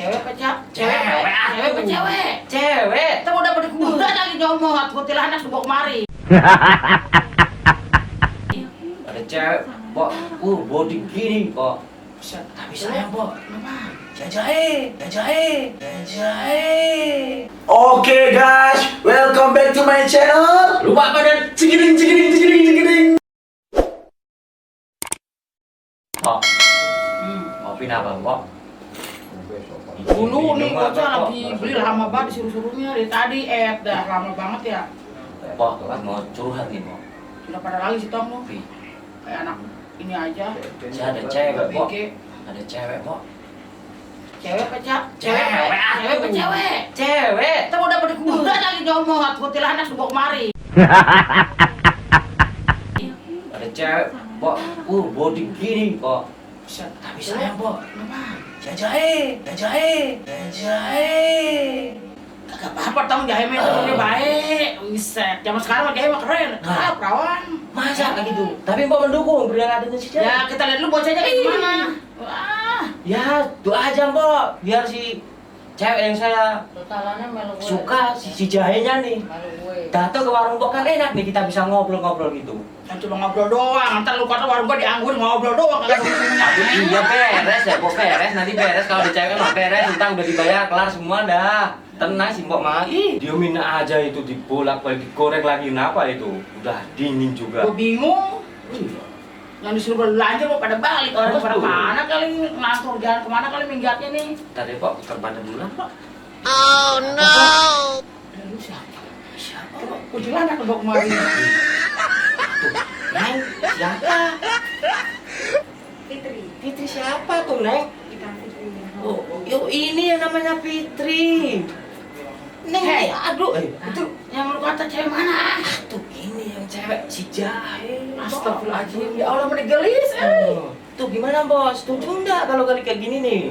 Cewek apa cewek? Cewek apa cewek? Cewek. Kita mau dapat kuda lagi ngomong, kuntilanak dibawa kemari. Ada cewek, Pok. Body gini, Pok. Tapi sayang, Pok. Jajahe. Oke guys, welcome back to my channel. Lupa pada Cikiring. Pok. Ngopi apa, Pok? Dulu nih bocah lagi beli lama banget disuruh-suruhnya dari tadi dah lama banget ya. Pok, mau curhat nih, Pok. Sudah pada lagi sih Tom lu. Kayak anak ini aja. Saya ada cewek, Pok. BG. Ada cewek, Pok. Cewek apa Cewek apa cewek? Cewek. Kita mau dapat kuda lagi ngomong, kuntilanak dibawa kemari. Ada cewek, Pok. Body gini, Pok. Tapi sayang, Pok. Jajahe. Gak apa-apa Tom, jahe mah temennya baik. Wiset, zaman sekarang mah jahe mah keren. Perawan. Masa kayak gitu? Tapi Pok mendukung dengan adanya si cewek. Ya kita lihat dulu bocahnya kayak gimana. Wah. Ya, doa aja, Pok. Biar si cewek yang saya suka, si jahenya nih. Datang ke warung Pok kan enak nih, kita bisa ngobrol-ngobrol gitu. Kan cuma ngobrol doang, ntar lu kata warung gua dianggurin ngobrol doang kagak ada Iya beres ya, Pok beres. Nanti beres kalau di cewek mah beres, utang udah dibayar, kelar semua dah. Tenang sih Pok mah. Dia minta aja itu dibolak-balik, digoreng lagi kenapa itu? Udah dingin juga. Gua bingung. Yang disuruh belanja mau pada balik, orang pada mana kali ngantor jalan kemana kali minggatnya nih. Tadi Pok, terpada bulan Pok. Oh no! Lu siapa? Coba kuntilanak ke kemari. Neng, siapa? Fitri siapa tuh, Neng? Oh, yo ini yang namanya Fitri. Neng, aduh, Itu yang lu kata cewek mana? tuh ini yang cewek si jahe. Astagfirullahaladzim, ya Allah menegelis. Tuh gimana bos? Setuju nggak kalau kali kayak gini nih?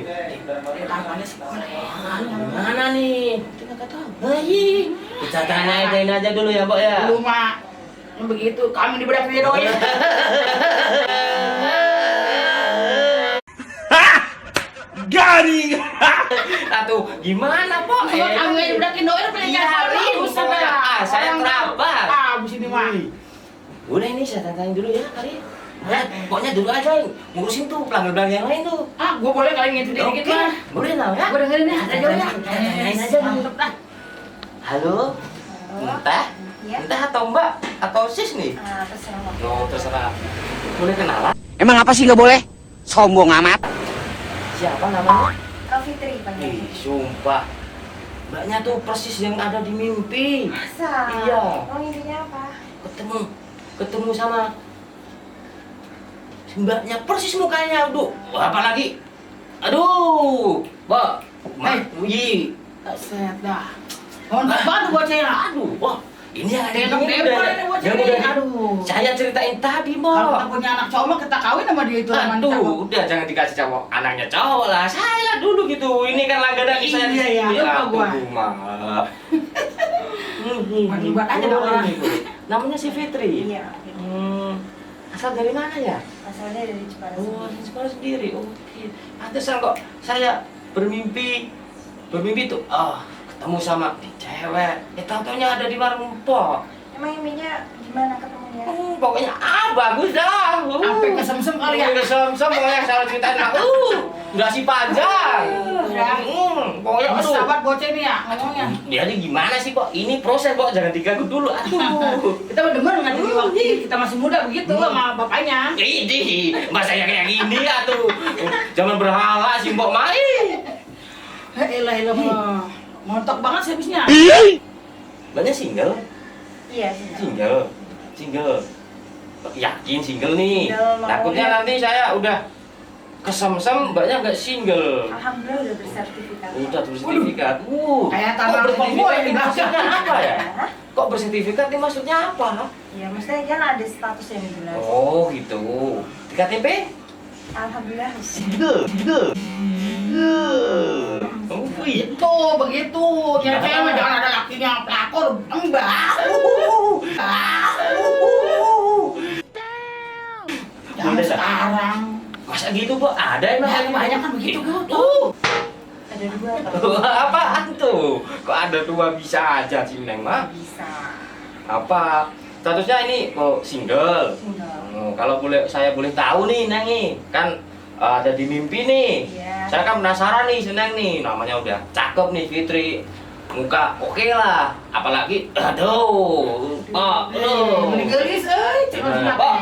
Tangannya sekolah. Gimana nih? Kita nggak tahu. Bayi, kita tanyain aja dulu ya, Mbok ya. Lu mah yang begitu kami di bedak video ya. Garing. Atuh, gimana, Pok? Kami di bedak video pengen nyari Saya terabat. Abis ini mah. Udah ini saya tanyain dulu ya kali. Pokoknya dulu aja ngurusin tuh pelanggan-pelanggan yang lain tuh. Gua boleh kali ngitu dikit mah. Boleh lah ya. Gua dengerin ya, ada jodohnya. Tanyain aja mantep dah. Halo? Entah? Iya. Entah atau Mbak atau Sis nih? Terserah. Oh, terserah. Boleh kenalan? Emang apa sih nggak boleh? Sombong amat. Siapa namanya? Kak Fitri panggilnya. Sumpah. Mbaknya tuh persis yang ada di mimpi. Masa? Iya. Oh intinya apa? Ketemu sama mbaknya persis mukanya. Aduh, apalagi? Aduh, Mbak. Wuyi. Set dah. Mantap banget bocahnya. Aduh, wah. Ini yang ada Dendam ini dempel udah. ini bocah Yang ini. udah Aduh. saya ceritain tadi, Kalau kita Mbak. punya anak cowok mah kita kawin sama dia itu namanya cowok. Aduh, udah jangan dikasih cowok, anaknya cowok lah. Saya dulu gitu. Ini kan langganan saya di Iya, sini. iya, lupa gua. Aduh, maaf. Buat aja dong orang. Namanya si Fitri. Iya. Asal dari mana ya? Asalnya dari Cipanas. Oh, di sekolah sendiri. Oke. Pantesan kok saya bermimpi tuh. Ketemu sama cewek. Tahu-taunya ada di warung Pok. Emang iminya gimana ketemunya? Pokoknya bagus dah. Sampai kesem-sem kali ya. Kesem-sem pokoknya saya ceritain lah. Udah si panjang. Pokoknya aduh. Sahabat bocah ini ya ngomongnya. Jadi gimana sih, Pok? Ini proses, Pok. Jangan diganggu dulu. Aduh. Kita mah demen ngajarin waktu kita masih muda begitu sama bapaknya. Ini masa yang kayak gini ya tuh. Jangan berhala sih, Pok. Main. Elah mah. Montok banget sih habisnya. Banyak single? Iya sih. Single. Yakin single nih? Single, mau Takutnya ya. nanti saya udah kesem-sem, mbaknya nggak single. Alhamdulillah udah bersertifikat. Udah bersertifikat. Kayak Kok tanah bersertifikat ini ini maksudnya apa ya? Hah? Kok bersertifikat ini maksudnya apa? Iya, maksudnya kan ada status yang jelas. Oh gitu. Di KTP? Alhamdulillah. Single. Oh iya. Itu begitu. Cewek mah jangan ada lakinya pelakor. Enggak. Jangan sekarang. Masa gitu, Pok? Ada emang Banyak kan begitu tuh. Ada ada 2 kalau Apaan tuh? Kok ada 2 bisa aja sih Neng mah? bisa Apa? Statusnya ini single. single. Kalau saya boleh tahu nih Neng nih, kan ada di mimpi nih. Iya. Saya kan penasaran nih Neng nih, namanya udah cakep nih Fitri. Muka oke lah, apalagi aduh. Gelis Gimana, Pak?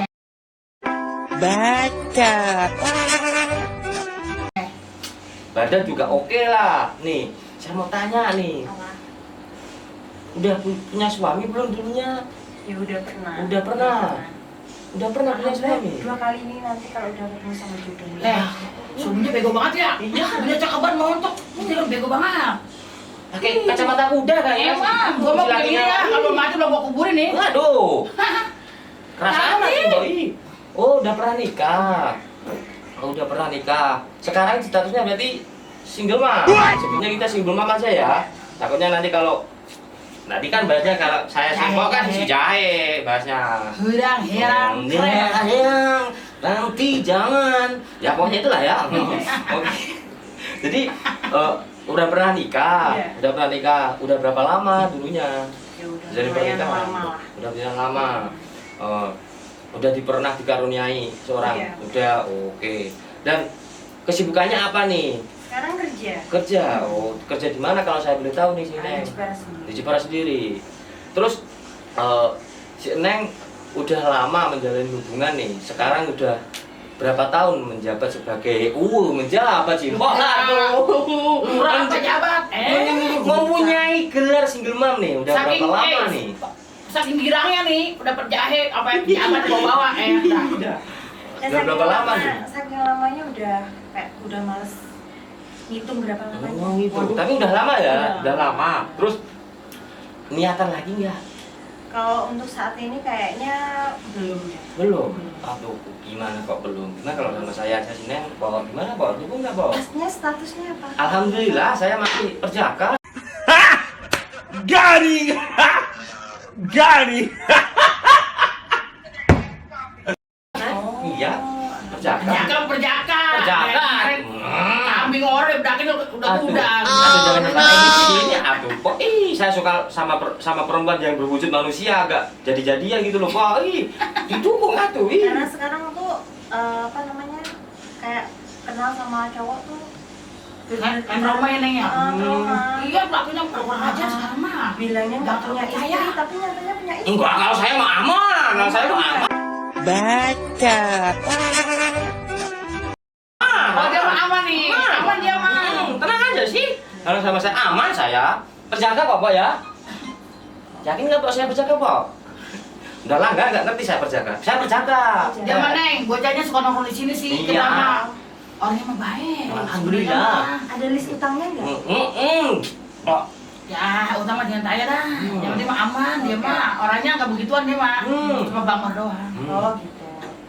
Bacot. Badan juga oke lah. Nih, saya mau tanya nih. Apa? Udah punya suami belum dulunya? Ya udah pernah. Udah pernah. Udah pernah punya suami? 2 kali ini nanti kalau udah ketemu sama jodohnya. Leh, suaminya bego banget ya. Iya, dia cakepan montok. Dia kan bego banget. Pakai kacamata kuda kayaknya. Emang, gua mau begini ya. Kalau mati belum gua kuburin nih. Waduh. Keras amat sih, Boy. Oh, udah pernah nikah. Oh, udah pernah nikah. Sekarang statusnya berarti single mom. Sebenarnya kita single mom aja ya. Takutnya nanti kan bahasnya kalau saya simpok kan si jahe bahasnya. Herang, herang, Herang, nanti jangan. Ya pokoknya itulah ya. Oke. Jadi udah pernah nikah. Iya. Udah pernah nikah. Udah berapa lama dulunya? Ya udah Jadi lumayan pernikahan. lama lah. Udah berjalan lama. Udah pernah dikaruniai seorang. Iya. Udah, oke. Dan kesibukannya apa nih? Sekarang kerja. Kerja. Oh, kerja di mana kalau saya boleh tahu nih si Ada Neng? Jepara sendiri. Di Jepara sendiri. Terus si Neng udah lama menjalin hubungan nih. Sekarang udah berapa tahun menjabat sebagai menjabat sih. Kok Murah pejabat. mempunyai gelar single mom nih. Udah Saking berapa lama nih? Saking girangnya nih, udah perjahe apa yang pejabat bawa-bawa udah. Ya, Udah berapa lama nih? Saking lamanya udah males ngitung berapa lamanya. Oh gitu. Tapi udah lama ya, Udah. udah lama. Terus niatan lagi nggak? Kalau untuk saat ini kayaknya belum ya. Belum. Aduh, gimana kok belum? Gimana kalau sama saya aja sih Neng? Bawa gimana? Bawa dukung nggak bawa? Pastinya statusnya apa? Alhamdulillah saya masih perjaka. Garing! Garing! Iya, perjaka. Perjaka. Perjaka. Kambing orang udah kuda. Aduh, jangan sampai di sini. Aduh, kok saya suka sama perempuan yang berwujud manusia agak jadi-jadian gitu loh. Kok didukung atuh. Karena sekarang tuh apa namanya kayak kenal sama cowok tuh Kan Roma ya Neng ya. Roma. Iya, pelakunya kurang aja sekarang mah. bilangnya nggak punya istri percaya. tapi nyatanya punya istri. Enggak, kalau saya mah aman. Kalau saya mah aman. Bacot. Oh, dia mah aman nih. Aman dia mah. Tenang aja sih. Kalau sama saya aman saya. Perjaka kok, Pak ya? Yakin nggak Pak saya perjaka, Pak? Udah lah, nggak ngerti saya perjaka. Saya perjaka. Dia mah Neng, bocahnya suka nongkrong di sini sih. Iya. Kenapa? Orangnya mah baik. Alhamdulillah. Ada list utangnya nggak? Oh, Ya, utama dengan saya dah. Yang penting mah aman, dia mah orangnya nggak begituan dia mah. Cuma bangor doang. Oh gitu.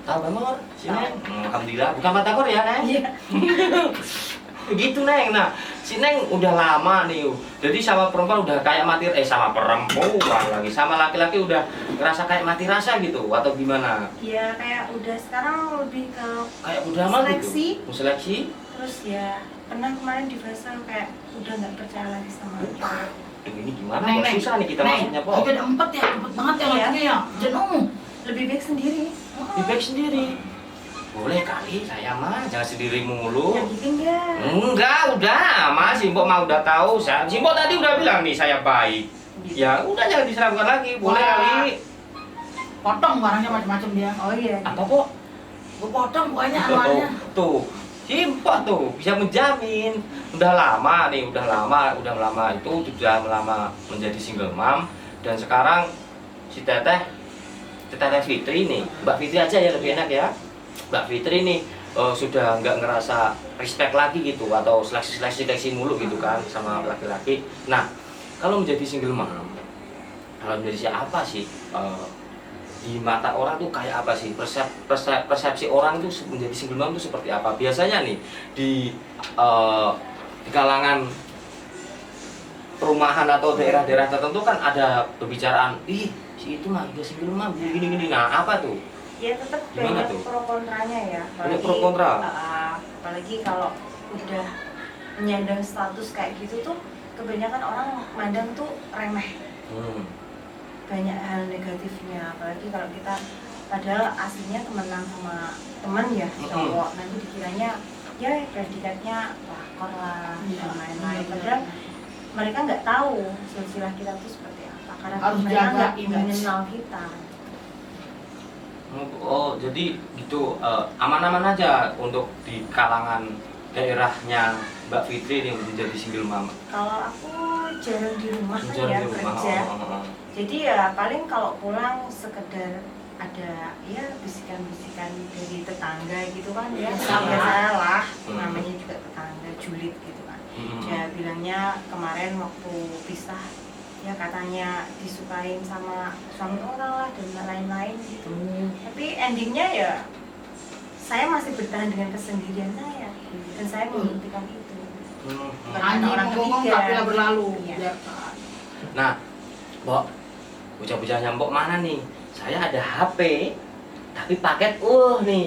tahu Bangor? Si Neng. Alhamdulillah, bukan Batagor ya, Neng? Iya. Gitu, Neng. Nah, si Neng udah lama nih. Jadi sama perempuan udah kayak mati sama perempuan lagi. Sama laki-laki udah ngerasa kayak mati rasa gitu atau gimana? Iya kayak udah sekarang lebih ke Kayak udah lama Seleksi. gitu. Mau seleksi? terus ya pernah kemarin di fase kayak udah nggak percaya lagi sama cowok. Duh, ini gimana? Neng, Kok Neng. susah nih kita Neng, masuknya, Po. Oke, ada 4 ya, cepet banget ya Iya. lakinya ya. Jenuh. Lebih baik sendiri. Di back sendiri. Boleh kali, saya mah jangan sendiri mulu. Yang gitu enggak. Enggak, udah, Mas. Simpok mah udah tahu. Simpok tadi udah bilang nih saya baik. Ya, udah jangan diserangkan lagi. Boleh Wah. kali. Potong barangnya macam-macam dia. Oh iya. Apa, Po? Gue potong pokoknya anuannya. Tuh, Simpok tuh bisa menjamin. Udah lama nih, udah lama itu sudah lama menjadi single mom dan sekarang si Teteh Fitri nih, Mbak Fitri aja ya lebih enak ya. Mbak Fitri nih sudah nggak ngerasa respect lagi gitu atau seleksi mulu gitu kan sama laki-laki. Nah, kalau menjadi single mom, kalau menjadi siapa sih di mata orang tuh kayak apa sih persepsi orang itu menjadi single mom itu seperti apa? Biasanya nih di kalangan perumahan atau daerah-daerah tertentu kan ada pembicaraan, ih si itu mah udah single mom gini. Nah apa tuh? Ya tetap Gimana banyak tuh? pro kontranya ya. Banyak pro kontra? Apalagi kalau udah menyandang status kayak gitu tuh kebanyakan orang mandang tuh remeh. Banyak hal negatifnya, apalagi kalau kita padahal aslinya temenan sama teman ya cowok, nanti dikiranya ya predikatnya pelakor lah dan lain-lain. Padahal mereka nggak tahu silsilah kita tuh seperti apa karena Harus mereka jaga nggak image. mengenal kita. Oh, jadi gitu aman-aman aja untuk di kalangan daerahnya Mbak Fitri yang menjadi single mama. Kalau aku jarang di rumah kan Jarang ya di rumah. kerja, Oh. jadi ya paling kalau pulang sekedar ada ya bisikan-bisikan dari tetangga gitu kan ya, Sama. biasalah Hmm. namanya juga tetangga julid gitu kan. Hmm. Ya bilangnya kemarin waktu pisah ya katanya disukain sama suami orang lah dan lain-lain gitu. Tapi endingnya ya saya masih bertahan dengan kesendirian saya dan saya membuktikan itu. Bukan Anjing orang menggonggong ketiga. kapilah berlalu. Iya. Biarkan. Nah, Mbok, bocah-bocahnya Mbok mana nih? Saya ada HP, tapi paket nih.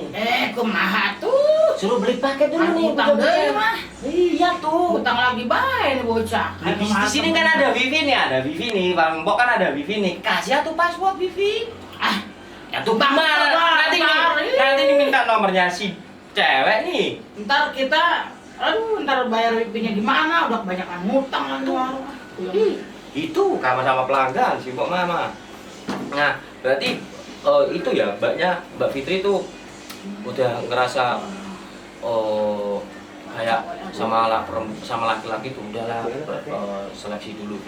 Kumaha tuh? Suruh beli paket dulu nih, Utang bocah-bocah. deui mah. Iya tuh. Utang lagi bae nih bocah. Di sini kan ada wifi nih, Bang Mbok kan ada wifi nih. Kasih atuh password wifi. Ya tuh Bang, gimana? Bang, Nanti diminta nomornya si cewek nih. Ntar kita, ntar bayar WP-nya gimana? Udah kebanyakan ngutang lagi warung. Itu sama-sama pelanggan si Mbok Mama. Nah, berarti itu ya Mbak Fitri tuh udah ngerasa kayak sama laki-laki tuh udahlah seleksi dulu.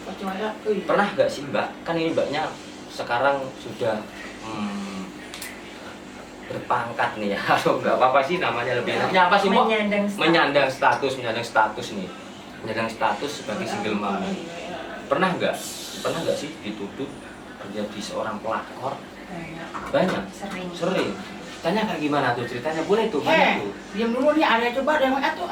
Percaya, Pernah gak sih Mbak? Kan ini Mbaknya sekarang sudah berpangkat nih ya. Atau nggak apa-apa sih namanya lebih enaknya apa sih Mbok? Menyandang status nih. Menyandang status sebagai single mom. Pernah nggak sih dituduh menjadi seorang pelakor? Banyak. Sering. Tanya kayak gimana tuh ceritanya? Boleh tuh, banyak tuh. diam dulu nih, ada coba ada yang tuh.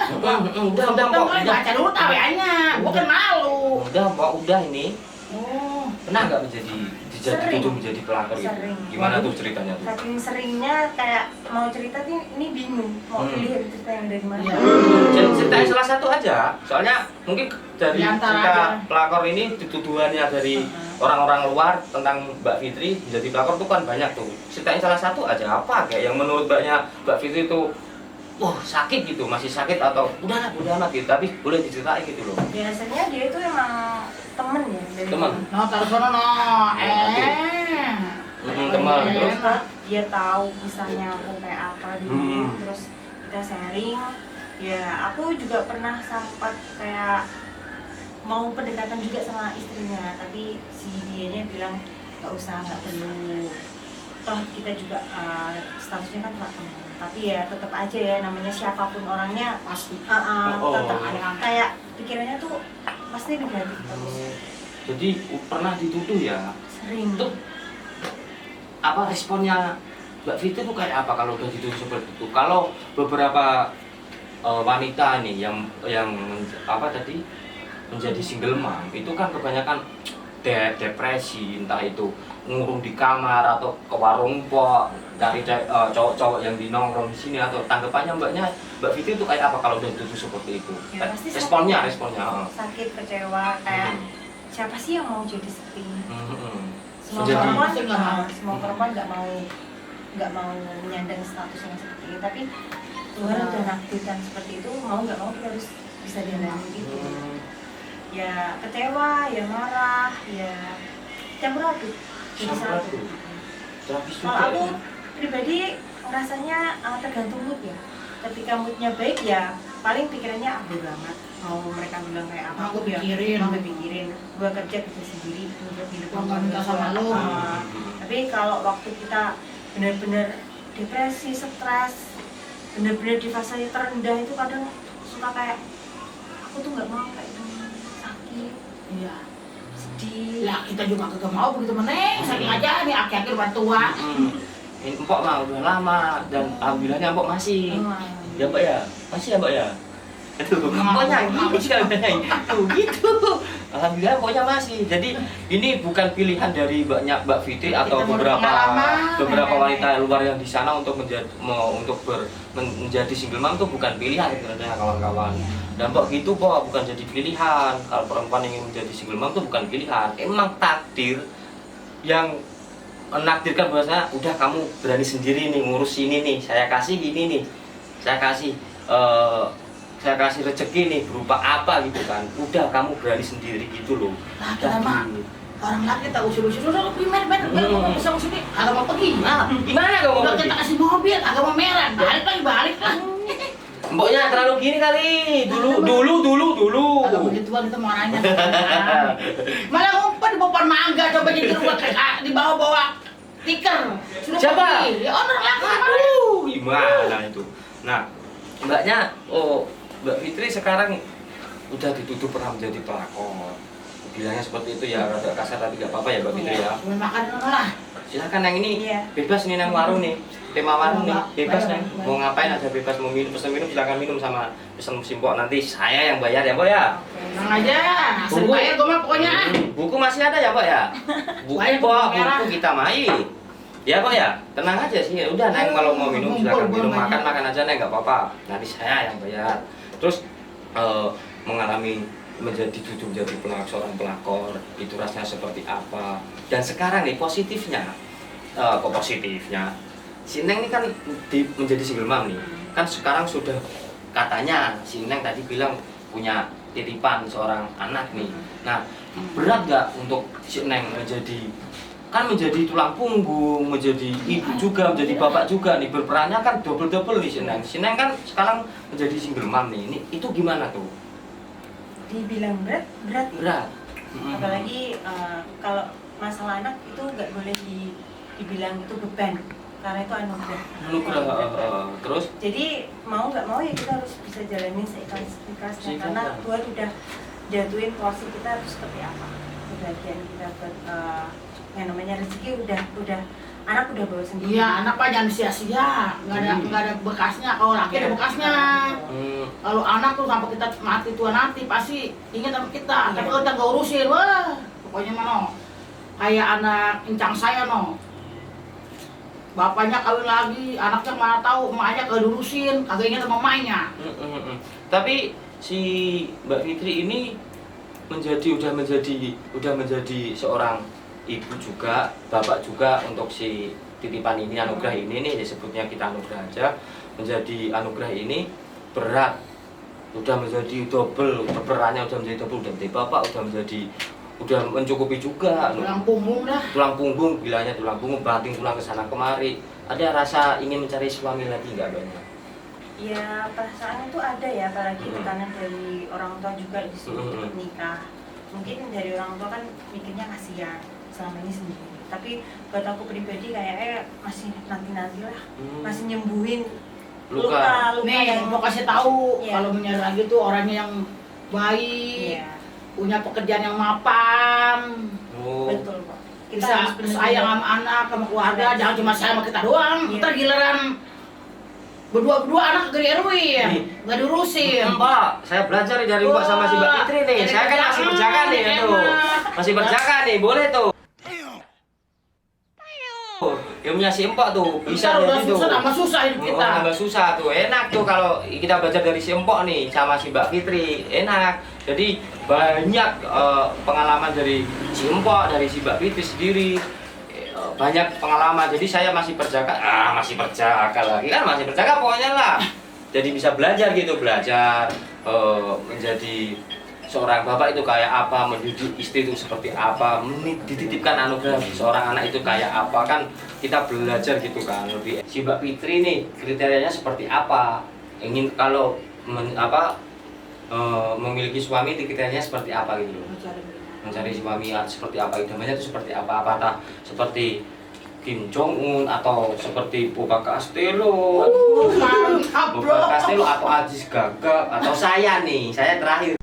Udah, Mbok. Baca dulu taweannya. Gua kan malu. Udah ini. Oh, Pernah nggak dituduh menjadi pelakor gitu? Sering. Gimana tuh ceritanya tuh? Saking seringnya kayak mau cerita nih ini bingung mau pilih cerita yang dari mana. Iya. Ceritain salah satu aja. Soalnya mungkin dari Di antara cerita aja. pelakor ini tuduhannya dari orang-orang luar tentang Mbak Fitri menjadi pelakor tuh kan banyak tuh. Ceritain salah satu aja apa kayak yang menurut Mbak Fitri itu sakit gitu, masih sakit atau udah amat gitu, tapi boleh diceritain gitu loh. Biasanya dia itu emang temen ya dari Temen? no taruh sono no. Teman. Terus dia tahu misalnya aku kayak apa dulu, terus kita sharing. Ya aku juga pernah sempat kayak mau pendekatan juga sama istrinya, tapi si dianya bilang nggak perlu. Toh kita juga statusnya kan cuma teman. Tapi ya tetap aja ya namanya siapapun orangnya Pasti. tetap ada. kayak pikirannya tuh pasti negatif terus. Jadi pernah dituduh ya? Sering. Tuh apa responnya Mbak Fitri tuh kayak apa kalau udah dituduh seperti itu? Kalau beberapa wanita nih yang menjadi single mom itu kan kebanyakan depresi, entah itu ngurung di kamar atau ke warung pok cari cowok-cowok yang di nongkrong di sini, atau tanggapannya Mbak Fitri itu kayak apa kalau udah dituduh seperti itu? Ya, pasti responnya sakit, kecewa, kayak siapa sih yang mau jadi seperti ini? Semua Jadi- perempuan Pasti nggak mau. semua perempuan nggak mau menyandang status yang seperti ini, tapi Tuhan udah nakdirkan seperti itu, mau nggak mau kita harus bisa jalanin gitu. Ya kecewa, ya marah, ya campur aduk jadi satu. Tragis Kalau juga aku ya. pribadi rasanya tergantung mood ya. Ketika moodnya baik ya paling pikirannya bodo amat. Mau mereka bilang kayak apa Mau aku ya pikirin. mau pikirin. Gua kerja bisa sendiri untuk hidup Mau gua. minta sama lu. Tapi kalau waktu kita benar-benar depresi, stres, benar-benar di fase terendah itu kadang suka kayak aku tuh nggak mau kayak gini, sakit, Iya. sedih. Lah kita juga kagak mau begitu meneng. Saking aja nih aki-aki udah tua. Ini Empok mah udah lama dan alhamdulillahnya Empok masih. Ya Mbak ya? Masih ya Mbak ya? Tuh, pokoknya gini sekali. Tuh gitu. Alhamdulillah pokoknya masih. Jadi ini bukan pilihan dari Mbak Fitri atau Kita mau beberapa pengalaman. wanita luar yang di sana untuk menjadi single mom itu bukan pilihan sebenarnya kawan-kawan. Dan Mbak gitu bukan jadi pilihan. Kalau perempuan ingin menjadi single mom itu bukan pilihan. Emang takdir yang menakdirkan bahwasanya udah kamu berani sendiri nih ngurus ini nih, saya kasih ini nih, saya kasih rezeki nih berupa apa gitu kan, udah kamu berani sendiri gitu loh. Nah, kita mah orang laki tak usir-usir udah lebih mer bisa sini, agak mau pergi. Nah, gimana kamu Udah pergi? kita kasih mobil, agak mau merah, balik lah. Mboknya terlalu gini kali, dulu. Agak begituan itu mau nanya. Malah ngumpet di pohon mangga, coba jadi rumah di bawah tikar. Sudah Siapa? pergi. Ya orang laki. Aduh, gimana itu? Nah, Mbaknya, Mbak Fitri sekarang udah dituduh pernah menjadi pelakor. Bilangnya seperti itu ya, rada kasar tapi gak apa-apa ya Mbak Fitri ya. Mau makan lah. Silakan yang ini, Iya. bebas nih nang warung nih, tema warung nih, bebas Bayar, nih. bayar. Mau ngapain aja bebas, mau minum, pesan minum silakan minum sama pesan simpok, nanti saya yang bayar ya Mbak ya. Tenang aja, asal bayar gue mah pokoknya. Buku masih ada ya Mbak ya? Buku Bayar, Mbak, buku merah. buku kita main. Ya Mbak ya, tenang aja sih. Udah Neng kalau mau minum silakan Ngumpul, minum, banyak. makan aja Neng nggak apa-apa. Nanti saya yang bayar. Terus mengalami menjadi seorang pelakor itu rasanya seperti apa? Dan sekarang nih positifnya, kok positifnya? Si Neng ini kan menjadi single mom nih. Kan sekarang sudah katanya si Neng tadi bilang punya titipan seorang anak nih. Nah, berat gak untuk si Neng menjadi tulang punggung, menjadi ibu juga, menjadi bapak juga nih, berperannya kan double nih si Neng. Si Neng kan sekarang menjadi single mom nih. Ini itu gimana tuh? Dibilang berat ya. Berat. Apalagi kalau masalah anak itu nggak boleh dibilang itu beban, karena itu anugerah. Terus Jadi mau nggak mau ya kita harus bisa jalanin seikhlas-ikhlasnya, karena Tuhan udah jatuhin porsi kita harus seperti apa, kebahagiaan kita buat yang namanya rezeki udah anak udah bawa sendiri. Iya, anak pak jangan sia-sia, nggak ada bekasnya. Kalau laki ada bekasnya. Kalau anak tuh sampai kita mati tua nanti pasti ingat sama kita. Tapi kalau kita nggak urusin, wah pokoknya mana kayak anak incang saya no. Bapaknya kawin lagi, anaknya mana tahu, emaknya kagak diurusin, kagak ingat sama emaknya. Tapi si Mbak Fitri ini udah menjadi seorang ibu juga, bapak juga untuk si titipan ini, anugerah ini nih, disebutnya kita anugerah aja. Menjadi anugerah ini berat, udah menjadi double, perannya udah menjadi double, udah menjadi bapak, udah mencukupi juga. Tulang punggung dah. Tulang punggung, bilangnya tulang punggung, banting tulang ke sana kemari. Ada rasa ingin mencari suami lagi nggak banyak? Ya perasaan itu ada ya, apalagi tekanan dari orang tua juga disuruh untuk nikah. Mungkin dari orang tua kan mikirnya kasihan selama ini sendiri. Tapi buat aku pribadi kayaknya masih nanti lah, masih nyembuhin luka Nih, yang mau kasih tahu Iya. kalau menyadari lagi tuh orangnya yang baik, Iya, punya pekerjaan yang mapan, betul kok. Kita bisa harus benar-benar- sayang sama anak, sama keluarga, jangan cuma sayang sama kita doang. Iya. Ntar giliran berdua anak gak diruin, Nih. gak diurusin. Mbak, saya belajar nih dari Mbak sama si Mbak Fitri nih. Jadi Saya kan masih kerjaan, berjaga nih enak. tuh. Masih berjaga nih, boleh tuh. Ilmunya si Empok tuh, bisa Ntar udah dari tuh. susah, tambah susah hidup kita. Tambah susah tuh, enak tuh kalau kita belajar dari si Empok nih sama si Mbak Fitri, enak. Jadi banyak pengalaman dari si Empok, dari si Mbak Fitri sendiri. Banyak pengalaman, jadi saya masih berjaga lagi kan, masih berjaga pokoknya lah. Jadi bisa belajar gitu, menjadi seorang bapak itu kayak apa, mendidik istri itu seperti apa, dititipkan anugerah seorang anak itu kayak apa, kan kita belajar gitu kan. Lebih si Mbak Fitri nih kriterianya seperti apa, ingin kalau memiliki suami kriterianya seperti apa gitu loh. Mencari suami seperti apa, idamannya itu seperti apa, apakah seperti Kim Jong Un atau seperti Boba Castello, Mantap bro. Boba Castello atau Aziz Gagap atau saya nih, saya terakhir.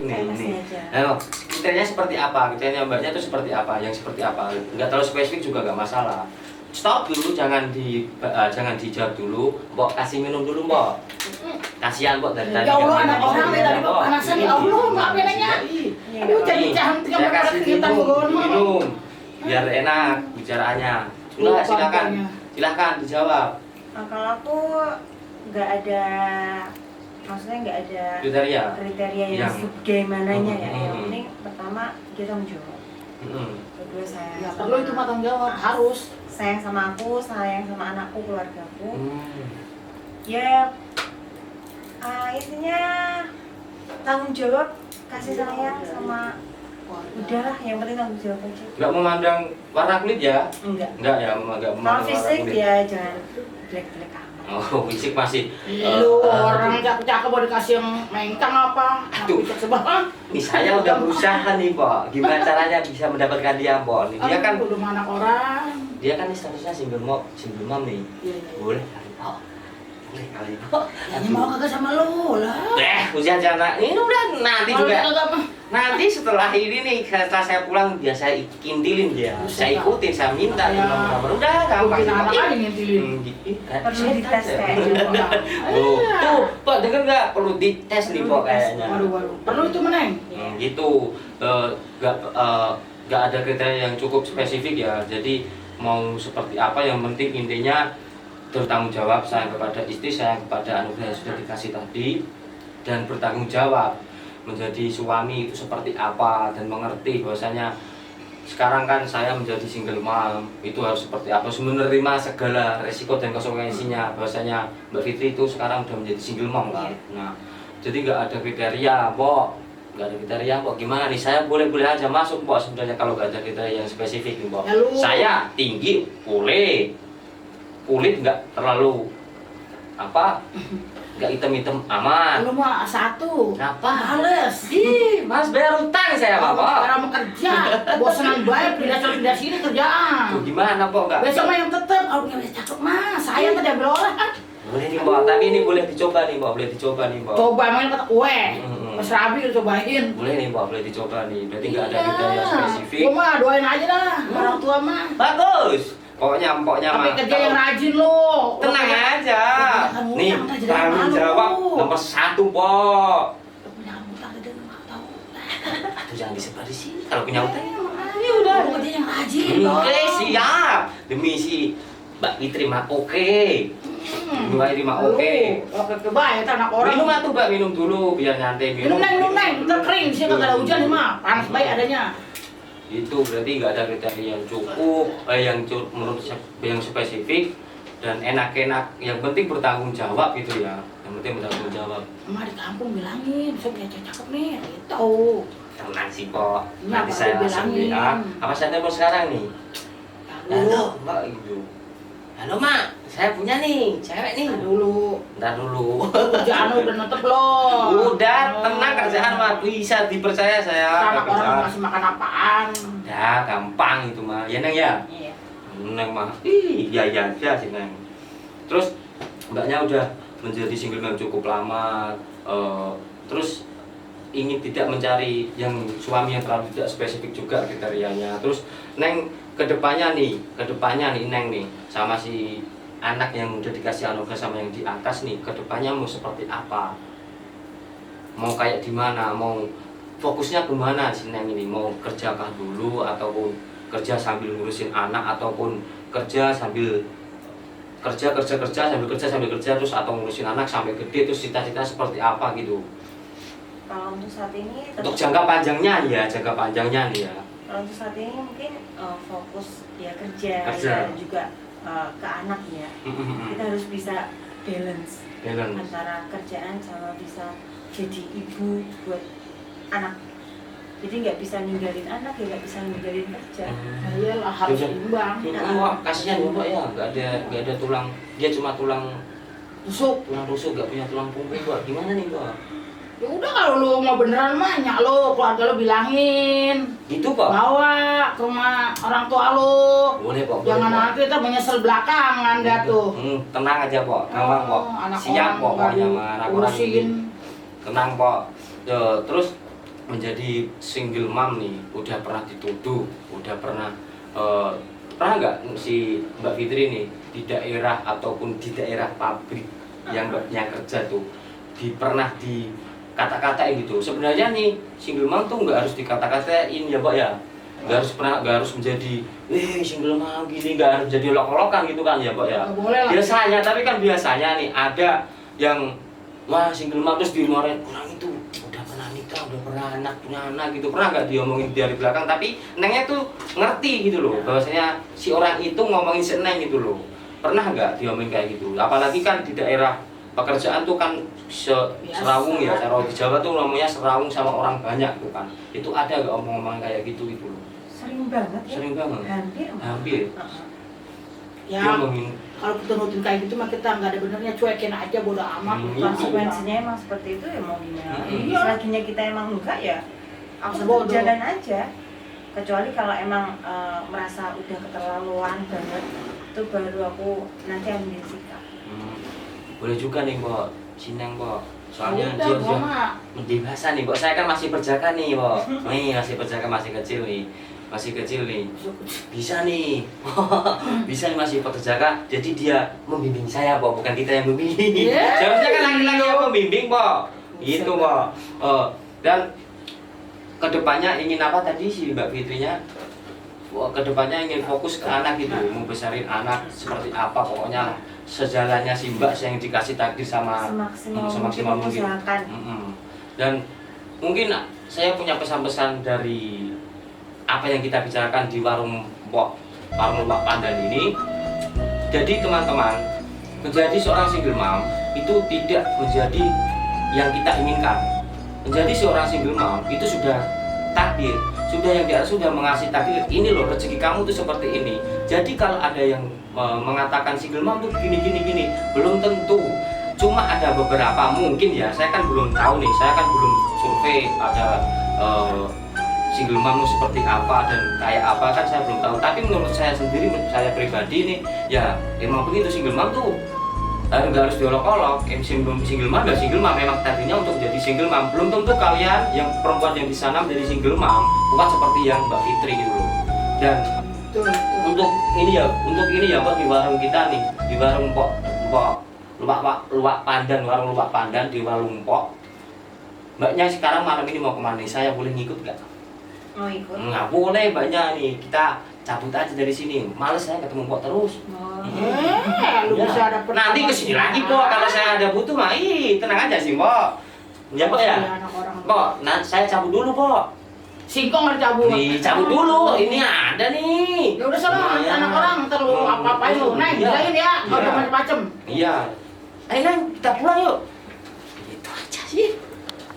Nih. Ayo, kriterianya seperti apa? Kriterianya mbaknya itu seperti apa? Yang seperti apa? Nggak terlalu spesifik juga nggak masalah. Stop dulu, jangan dijawab dulu. Mbok kasih minum dulu, Mbok. Kasihan kok dari tadi. Ya Allah, anak kan orang nih tadi Pok. panasan ya Allah, maafin aja. Aduh, jadi cantik Saya sama kasih kita minum, biar enak bicaraannya. Sudah, silakan, silakan dijawab. Nah, kalau aku nggak ada, maksudnya nggak ada kriteria yang bagaimananya ya. Yang penting pertama dia tanggung jawab. Kedua sayang. Ya, sama- perlu itu mah tanggung jawab, harus. sayang sama aku, sayang sama anakku, keluargaku. Ya, intinya tanggung jawab, kasih sayang sama udahlah, yang penting tanggung jawab aja. Nggak memandang warna kulit ya? Enggak. Enggak ya, nggak Kalau memandang warna fisik kulit. ya jangan black amat. Oh, fisik masih. Lu orang cakep-cakep mau dikasih yang mengkang apa? Aduh. Bisa sebelah. Ini saya udah berusaha nih, Pok. Gimana caranya bisa mendapatkan dia, Pok? Nih, dia kan udah anak orang. dia kan statusnya single mom nih. Iya. Boleh kali, Pok. Boleh kali, Pok. Ya, ini mau kagak sama lu lah. Ujian anak ini udah nanti Kalau juga. kagak mah. Nanti setelah ini nih, setelah saya pulang dia saya kintilin dia. Saya ikutin, saya minta Ya. nomor. Udah gampang. Bikin anak aja ngintilin. Perlu dites kayaknya. Tuh, Pok, denger nggak? Perlu dites nih, Pok, kayaknya. Waduh. Perlu itu meneng. Gitu. Nggak ada kriteria yang cukup spesifik ya. Jadi mau seperti apa, yang penting intinya bertanggung jawab, sayang kepada istri, sayang kepada anugerah yang sudah dikasih tadi, dan bertanggung jawab menjadi suami itu seperti apa, dan mengerti bahwasanya sekarang kan saya menjadi single mom itu harus seperti apa, harus menerima segala resiko dan konsekuensinya. Bahwasanya Mbak Fitri itu sekarang udah menjadi single mom kan. Nah, jadi nggak ada kriteria, Pok. Nggak ada kriteria, Pok. Gimana nih? Saya boleh-boleh aja masuk, Pok, sebenarnya kalau nggak ada kriteria yang spesifik nih, Pok. Ya, lu. Saya tinggi, boleh. Kulit nggak terlalu apa, nggak hitam-hitam, aman. Lu mah satu. Kenapa? Males. Ih, Mas bayar utang saya, Bapak. Cara mau kerja, bosanan baik, pindah sini kerjaan. Tuh gimana, Pok? Nggak? Besok mah yang tetep, kalau punya cakep mah, saya tadi ambil orang. Boleh nih, Pok. Tapi ini boleh dicoba nih, Pok. Boleh dicoba nih, Pok. Coba emang kata kue, Hmm. Mas Rabi udah cobain. Boleh nih, Pok. Boleh dicoba nih. Berarti nggak ada Iya. kriteria spesifik. Gua mah doain aja dah, orang tua mah. Bagus. Pokoknya Tapi mah. kerja yang rajin lo. Tenang aja. Kamu Nih, utang, jadi tanggung malu. jawab nomor 1, Pok. Punya utang gede nggak tahu. Aduh, jangan disebar di sini. Kalau punya utang. Ya udah, kerja yang rajin. Oke, siap. Demi si Mbak Fitri mah oke. Mbak Fitri mah oke. Oke, kebaik anak orang. Minum atuh, Mbak, minum dulu biar nyantai. Minum neng, ntar kering sih kagak ada hujan nih mah, panas baik adanya. Itu berarti nggak ada kriteria yang cukup, menurut yang spesifik dan enak-enak. Yang penting bertanggung jawab gitu ya. Yang penting bertanggung jawab. Emak di kampung bilangin, saya punya cewek cakep nih, gitu. Tenang sih, Pok. Iya, Nanti Pak, saya langsung bilangin. WA. Apa saya telepon sekarang nih? Halo, Mbak, gitu. Halo, Mak. Saya punya nih, cewek nih. Dulu, Ntar dulu. kerjaan lu udah nutep lo. Udah, tenang kerjaan mah bisa dipercaya saya. Anak orang masih makan apaan? Ya, gampang itu mah. Ya, Neng ya. Iya. Neng mah, iya aja sih, Neng. Terus Mbaknya udah menjadi single yang cukup lama, terus ingin tidak mencari yang suami yang terlalu tidak spesifik juga kriterianya. Terus Neng kedepannya nih Neng nih sama si anak yang udah dikasih anugerah sama yang di atas nih, kedepannya mau seperti apa? Mau kayak di mana? Mau fokusnya kemana si Neng ini? Mau kerjakah dulu ataupun kerja sambil ngurusin anak, ataupun kerja sambil kerja terus, atau ngurusin anak sampai gede, terus cita-cita seperti apa gitu? Kalau untuk saat ini Untuk jangka panjangnya nih ya. kalau untuk saat ini mungkin fokus ya kerja. Kerja. Dan juga ke anak ya. Kita harus bisa balance antara kerjaan sama bisa jadi ibu buat anak. Jadi nggak bisa ninggalin anak, ya nggak bisa ninggalin kerja. Iyalah, harus imbang. Wah, kasihan ya, Mbak ya, nggak ada tulang, dia cuma tulang Rusuk. nggak punya tulang punggung, Mbak. Gimana nih, Mbak? Ya udah, kalau lu mau beneran mah nyak lo, keluarga lo bilangin. Gitu, Pak. Bawa ke rumah orang tua lo. Boleh, Pak. Jangan nanti kita menyesal belakangan dah tuh. Tenang aja, Pak. Gampang, Pak. Anak Siap, orang Pak. Pokoknya baru mah anak orang ini. urusin. Tenang, Pak. Terus menjadi single mom nih, udah pernah dituduh, udah pernah nggak si Mbak Fitri nih di daerah ataupun di daerah pabrik yang Mbaknya kerja tuh, pernah dikata-katain gitu. Sebenarnya nih single mom tuh nggak harus dikata-katain ya Mbak ya. Nggak harus menjadi single mom gini, nggak harus jadi olok-olokan gitu kan ya Mbak ya. Nggak boleh lah. Biasanya, tapi kan biasanya nih ada yang wah single mom terus dimarahin, orang itu udah pernah nikah, udah pernah punya anak gitu, pernah nggak diomongin dari belakang, tapi nengnya tuh ngerti gitu loh, bahwasanya si orang itu ngomongin si neng gitu loh. Pernah nggak diomongin kayak gitu? Apalagi kan di daerah pekerjaan tuh kan serawung ya, kalau di Jawa tuh namanya serawung sama orang banyak tuh kan. Itu ada nggak omong-omong kayak gitu gitu loh? Sering banget ya. Sering banget. Hampir. Ya, Diomongin. kalau kita nurutin kayak gitu mah kita nggak ada benernya, cuekin aja bodo amat. Konsekuensinya emang seperti itu ya, mau gimana? Iya. Selakinya kita emang enggak ya, aku Sebodoh. jalan aja. Kecuali kalau emang merasa udah keterlaluan banget, itu baru aku nanti ambil sikap. Boleh juga nih Mbak, sineng Mbak. Soalnya Udah, dia gua mah. dewasa nih Mbak. Saya kan masih perjaka nih Mbak. Nih masih perjaka, masih kecil nih. Masih kecil nih. Bisa nih. Bisa nih masih perjaka. Jadi dia membimbing saya Mbak, bukan kita yang membimbing. Yeah. Seharusnya kan laki-laki yang membimbing Mbak. Gitu Mbak. Dan kedepannya ingin apa tadi si Mbak Fitrinya? Kedepannya ingin fokus ke anak gitu, mau besarin anak seperti apa, pokoknya sejalannya si Mbak yang dikasih takdir sama Semaksimal mungkin usahakan. Dan mungkin saya punya pesan-pesan dari apa yang kita bicarakan di warung Mbak Pandan ini. Jadi teman-teman, menjadi seorang single mom itu tidak menjadi yang kita inginkan. Menjadi seorang single mom itu sudah takdir, sudah yang dia sudah mengasih takdir, ini loh rezeki kamu tuh seperti ini. Jadi kalau ada yang mengatakan single mom tuh gini, belum tentu. Cuma ada beberapa mungkin ya, saya kan belum tahu nih, saya kan belum survei ada single mom tuh seperti apa dan kayak apa kan saya belum tahu. Tapi menurut saya sendiri, saya pribadi nih, ya emang begitu single mom tuh nggak harus diolok-olok. Single mom ya single mom, memang tadinya untuk jadi single mom. Belum tentu kalian yang perempuan yang di sana menjadi single mom bukan seperti yang Mbak Fitri gitu loh. Dan untuk ini ya Mbak, di warung kita nih, di warung Luwak Pandan, warung Luwak Pandan di warung Pok. Mbaknya sekarang malam ini mau kemana? Saya boleh ngikut nggak? Mau ikut? Nggak boleh Mbaknya nih, kita cabut aja dari sini. Males saya ketemu Pok terus. Lu Ya. bisa dapet Nanti kesini lagi Pok, kalau saya ada butuh mah tenang aja sih Pok. Ya Pok ya? Pok, nah saya cabut dulu Pok. Singkong harus cabut. Nih cabut dulu, ini ada nih. Ya udah sana, anak orang ntar lu apa-apain lu. Neng, Iya. bilangin ya, kalau Iya. macam-macam. Iya. Ayo Neng, kita pulang yuk. Itu aja sih.